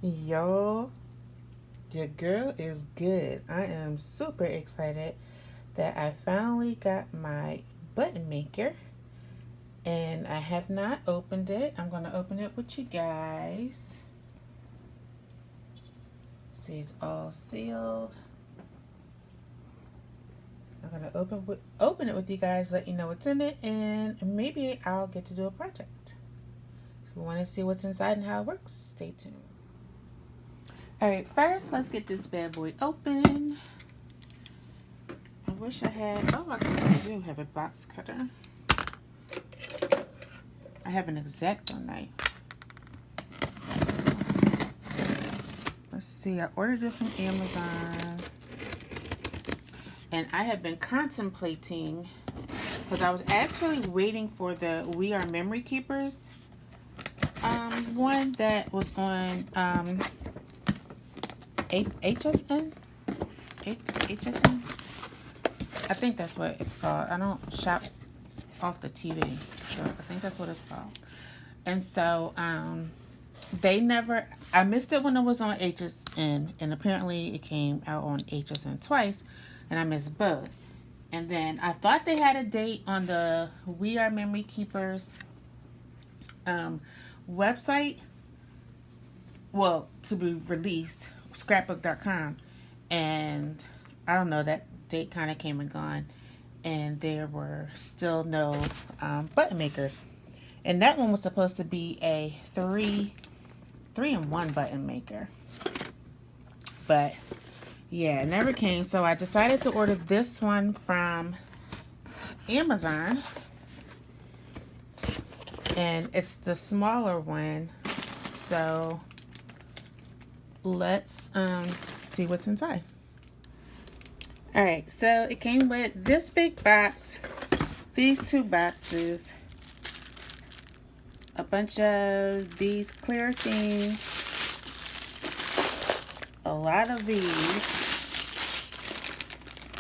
Yo, your girl is good. I am super excited that I finally got my button maker and I have not opened it. I'm going to open it with you guys. See, it's all sealed. I'm going to open it with you guys, let you know what's in it, and maybe I'll get to do a project. If you want to see what's inside and how it works, stay tuned. Alright, first let's get this bad boy open. I wish I had, oh, I do have a box cutter. I have an X-Acto knife. Let's see, I ordered this from Amazon. And I have been contemplating, because I was actually waiting for the We Are Memory Keepers one that was on HSN? HSN? I think that's what it's called. I don't shop off the TV, so I think that's what it's called. And so I missed it when it was on HSN, and apparently it came out on HSN twice, and I missed both. And then I thought they had a date on the We Are Memory Keepers website, well, to be released, scrapbook.com, and I don't know, that date kind of came and gone, and there were still no button makers. And that one was supposed to be a 3-in-1 button maker, but yeah, it never came. So I decided to order this one from Amazon, and it's the smaller one. So let's see what's inside. All right, so it came with this big box, these two boxes, a bunch of these clear things, a lot of these,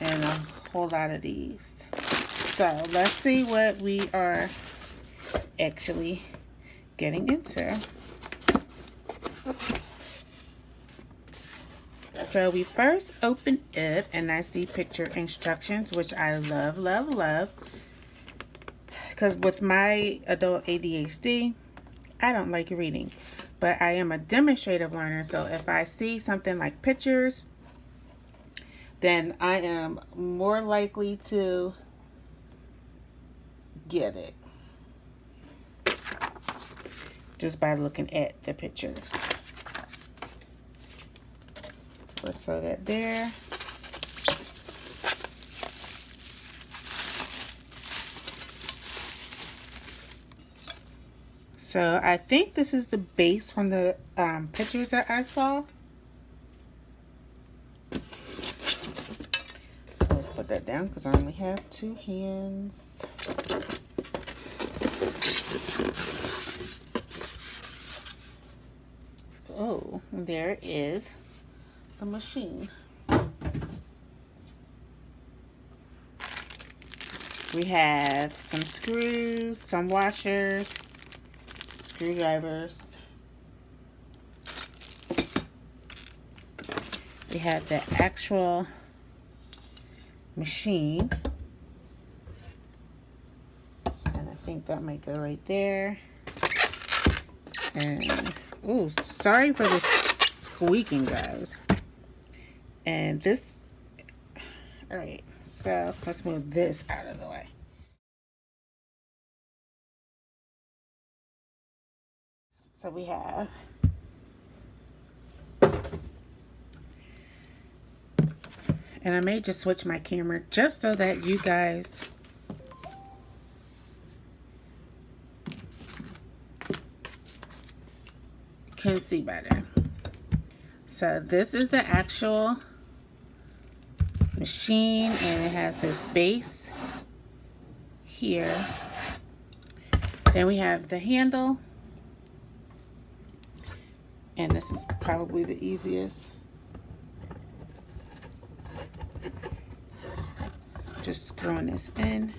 and a whole lot of these. So let's see what we are actually getting into. So we first open it and I see picture instructions, which I love, love, love. Because with my adult ADHD, I don't like reading. But I am a demonstrative learner, so if I see something like pictures, then I am more likely to get it just by looking at the pictures. So let's throw that there. So I think this is the base from the pictures that I saw. Let's put that down because I only have 2 hands. Oh, there is the machine. We have some screws, some washers, screwdrivers. We have the actual machine, and I think that might go right there. And ooh, sorry for the squeaking, guys. And this, all right, so let's move this out of the way. So we have and I may just switch my camera just so that you guys can see better. So this is the actual machine, and it has this base here. Then we have the handle, and this is probably the easiest. Just screwing this in.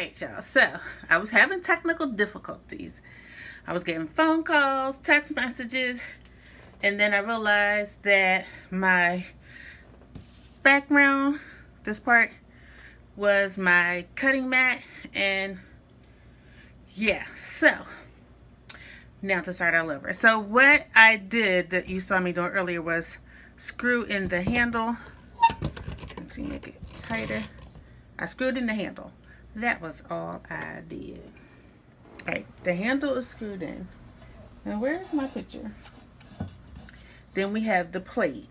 Alright, y'all. So, I was having technical difficulties. I was getting phone calls, text messages, and then I realized that my background, this part, was my cutting mat. And yeah, so now to start all over. So what I did that you saw me doing earlier was screw in the handle. Let's see, make it tighter. I screwed in the handle. That was all I did. Alright, the handle is screwed in. Now where's my picture? Then we have the plate.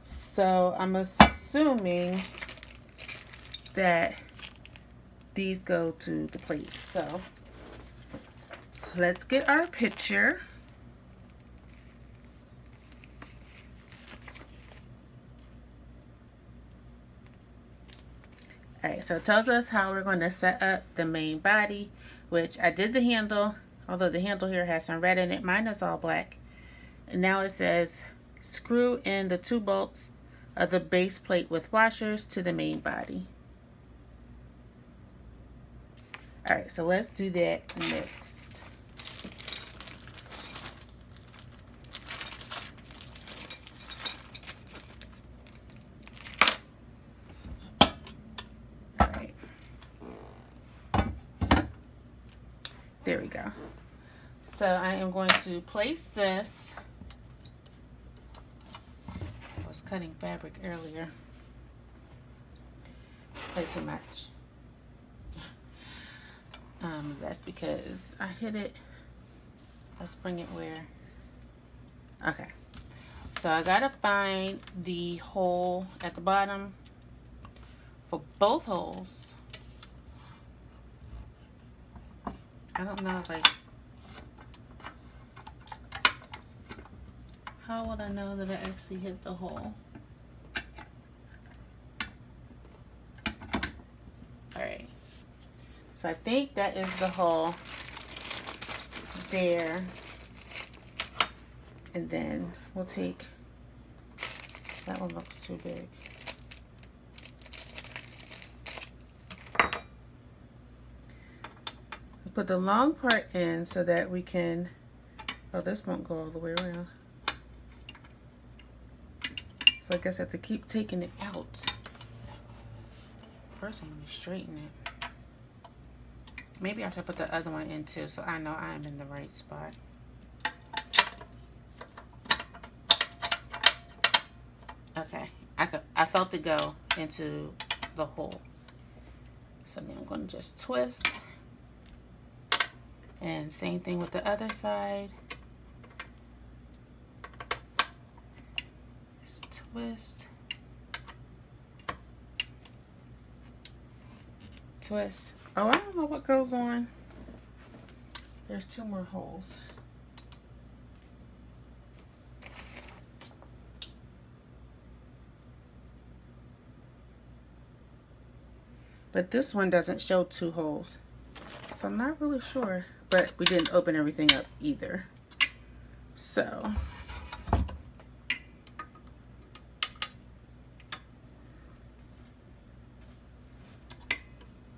So I'm assuming that these go to the plate. So let's get our picture. Alright, so it tells us how we're going to set up the main body, which I did the handle, although the handle here has some red in it. Mine is all black. And now it says screw in the 2 bolts of the base plate with washers to the main body. Alright, so let's do that next. Alright. There we go. So I am going to place this. I was cutting fabric earlier. Way too much. That's because I hit it. Let's bring it where. Okay. So I gotta find the hole at the bottom for both holes. I don't know, like, how would I know that I actually hit the hole? Alright. So I think that is the hole there. And then we'll take, that one looks too big. We'll put the long part in so that we can, oh, this won't go all the way around. So I guess I have to keep taking it out. First I'm going to straighten it. Maybe I should put the other one in too, so I know I am in the right spot. Okay, I felt it go into the hole. So now I'm going to just twist. And same thing with the other side. Just twist. Twist. Oh, I don't know what goes on. There's 2 more holes. But this one doesn't show 2 holes. So I'm not really sure. But we didn't open everything up either. So.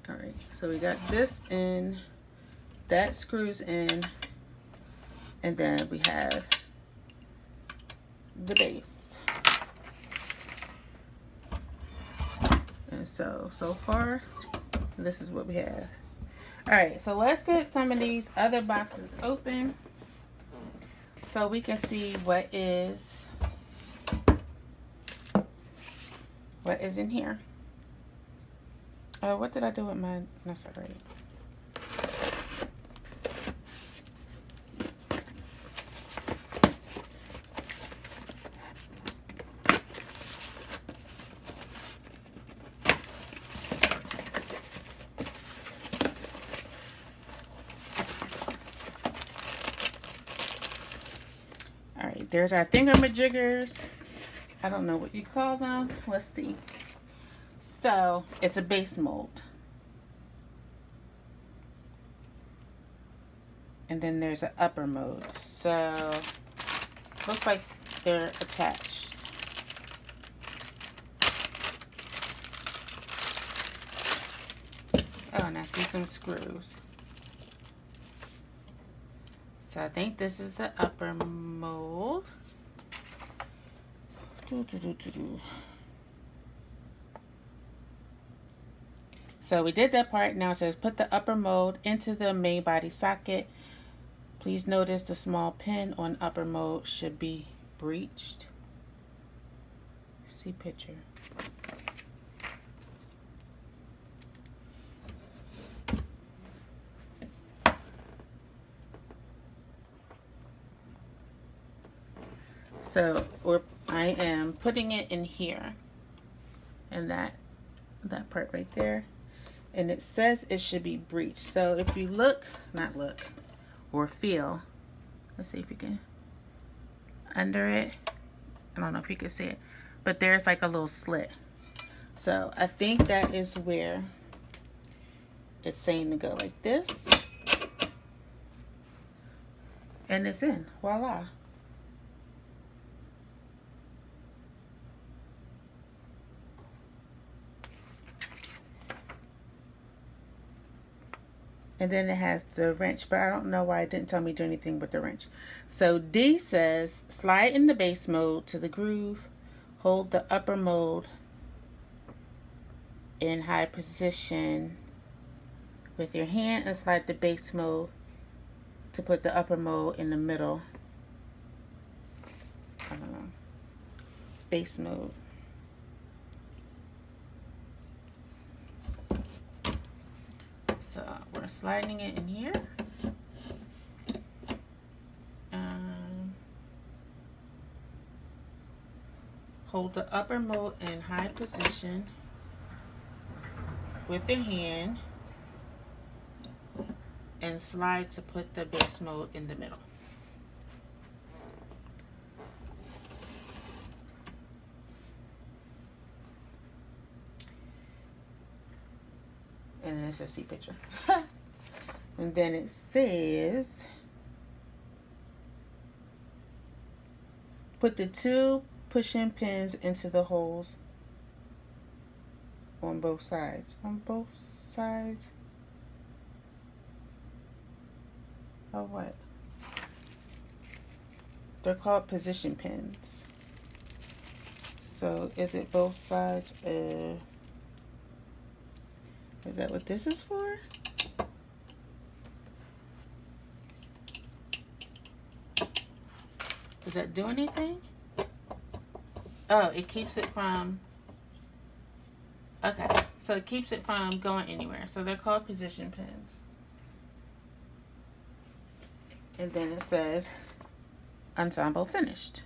Alright, so we got this in, that screws in, and then we have the base. And so far, this is what we have. Alright, so let's get some of these other boxes open so we can see what is in here. What did I do with my, that's all right. All right, there's our thingamajiggers. I don't know what you call them. Let's see. So it's a base mold. And then there's an upper mold. So looks like they're attached. Oh, and I see some screws. So I think this is the upper mold. So we did that part. Now it says put the upper mold into the main body socket. Please notice the small pin on upper mold should be breached. See picture. So I am putting it in here, and that part right there, and it says it should be breached. So if you look, not look, or feel, let's see if you can, under it, I don't know if you can see it, but there's like a little slit. So I think that is where it's saying to go, like this, and it's in. Voila. And then it has the wrench, but I don't know why it didn't tell me to do anything with the wrench. So D says, slide in the base mold to the groove, hold the upper mold in high position with your hand, and slide the base mold to put the upper mold in the middle. I don't know. Base mold. So we're sliding it in here. Hold the upper mold in high position with your hand and slide to put the base mold in the middle. And then it's a C picture. And then it says, put the two push-in pins into the holes on both sides. On both sides of what? They're called position pins. So is it both sides of... Is that what this is for? Does that do anything? Oh, it keeps it from... Okay, so it keeps it from going anywhere. So they're called position pins. And then it says, ensemble finished.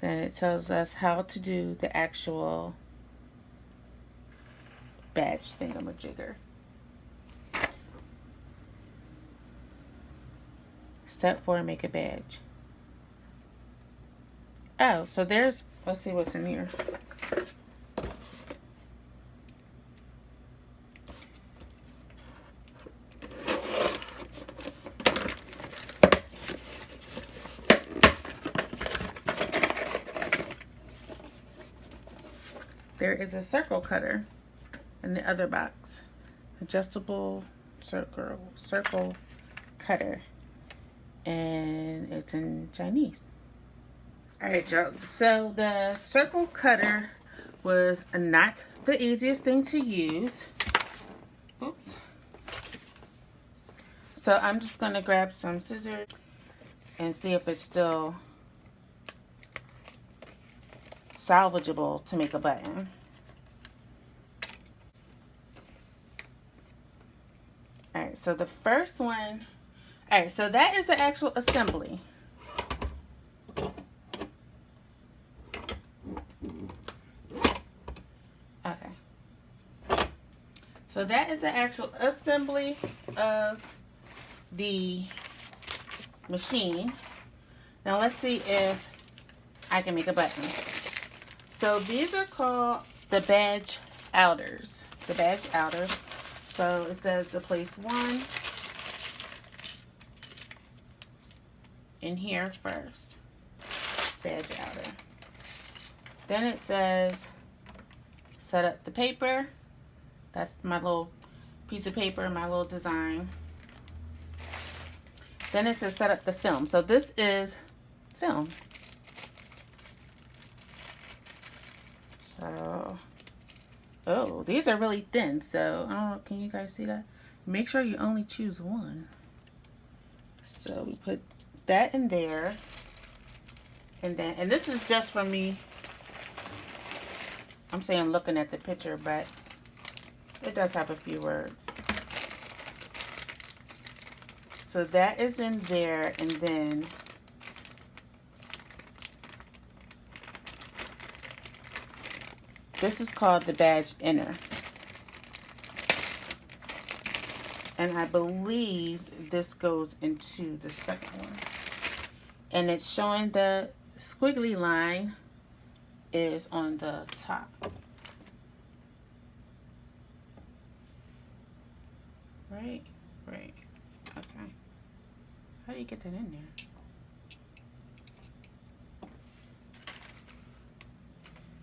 Then it tells us how to do the actual badge thingamajigger. Step 4, make a badge. Oh, so there's, let's see what's in here. There is a circle cutter in the other box. Adjustable circle cutter. And it's in Chinese. Alright, y'all. So the circle cutter was not the easiest thing to use. Oops. So I'm just going to grab some scissors and see if it's still salvageable to make a button. Alright, so the first one, alright, so that is the actual assembly. Okay. So that is the actual assembly of the machine. Now let's see if I can make a button. So these are called the badge outers. The badge outers. So it says to place one in here first. Badge outer. Then it says set up the paper. That's my little piece of paper, my little design. Then it says set up the film. So this is film. So, oh, these are really thin. So, I don't know, can you guys see that? Make sure you only choose one. So we put that in there. And this is just for me. I'm saying looking at the picture, but it does have a few words. So that is in there, and then this is called the badge inner. And I believe this goes into the second one. And it's showing the squiggly line is on the top. Right? Right. Okay. How do you get that in there?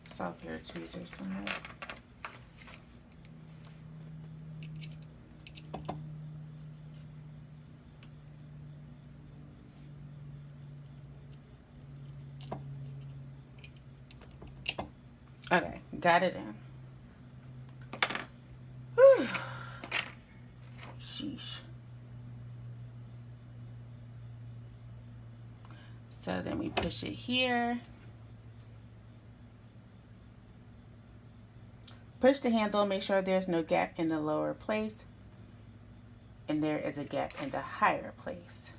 Saw a pair of tweezers somewhere. Okay, got it in. Whew. Sheesh. So then we push it here. Push the handle, make sure there's no gap in the lower place. And there is a gap in the higher place.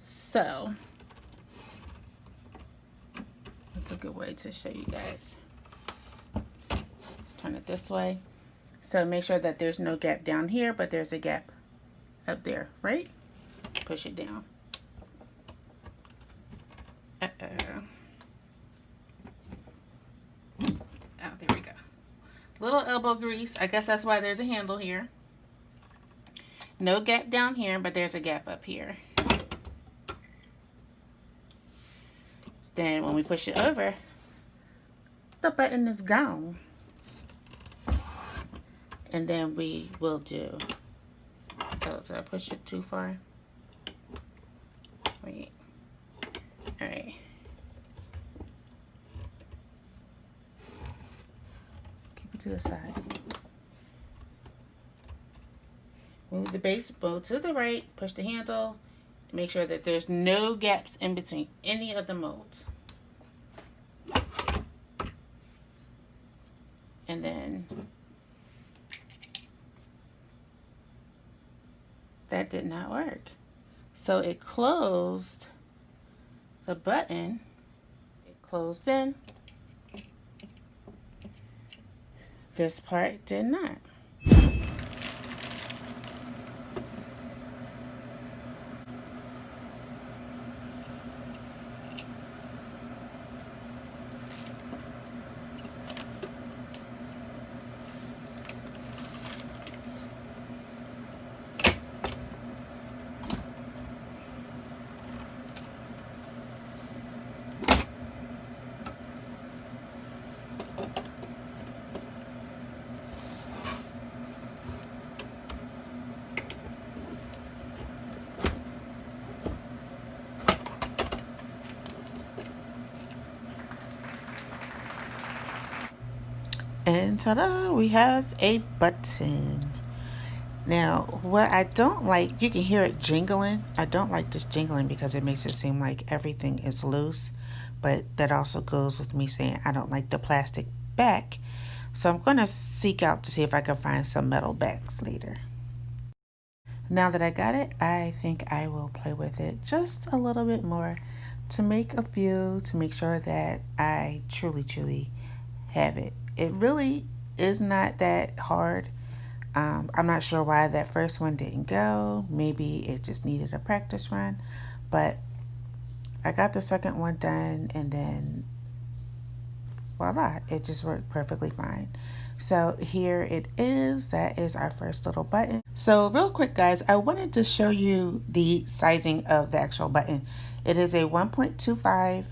So, that's a good way to show you guys. Turn it this way. So make sure that there's no gap down here, but there's a gap up there, right? Push it down. Oh, there we go. Little elbow grease. I guess that's why there's a handle here. No gap down here, but there's a gap up here. Then when we push it over, the button is gone. And then we will do, oh, did I push it too far? Wait. All right. Keep it to the side. Move the base bow to the right, push the handle, make sure that there's no gaps in between any of the molds. And then that did not work. So it closed the button. It closed in. This part did not. And ta-da, we have a button. Now, what I don't like, you can hear it jingling. I don't like this jingling because it makes it seem like everything is loose. But that also goes with me saying I don't like the plastic back. So I'm going to seek out to see if I can find some metal backs later. Now that I got it, I think I will play with it just a little bit more to make a few, to make sure that I truly have it. It really is not that hard. I'm not sure why that first one didn't go. Maybe it just needed a practice run. But I got the second one done, and then voila, it just worked perfectly fine. So here it is. That is our first little button. So real quick, guys, I wanted to show you the sizing of the actual button. It is a 1.25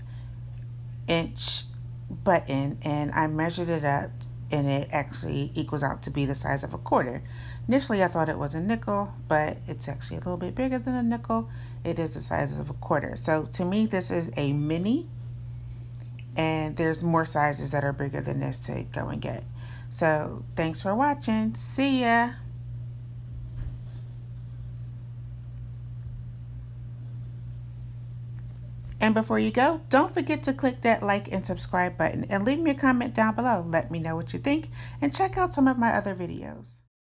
inch button, and I measured it up, and it actually equals out to be the size of a quarter. Initially I thought it was a nickel, but it's actually a little bit bigger than a nickel. It is the size of a quarter. So to me this is a mini, and there's more sizes that are bigger than this to go and get. So thanks for watching. See ya. And before you go, don't forget to click that like and subscribe button and leave me a comment down below. Let me know what you think and check out some of my other videos.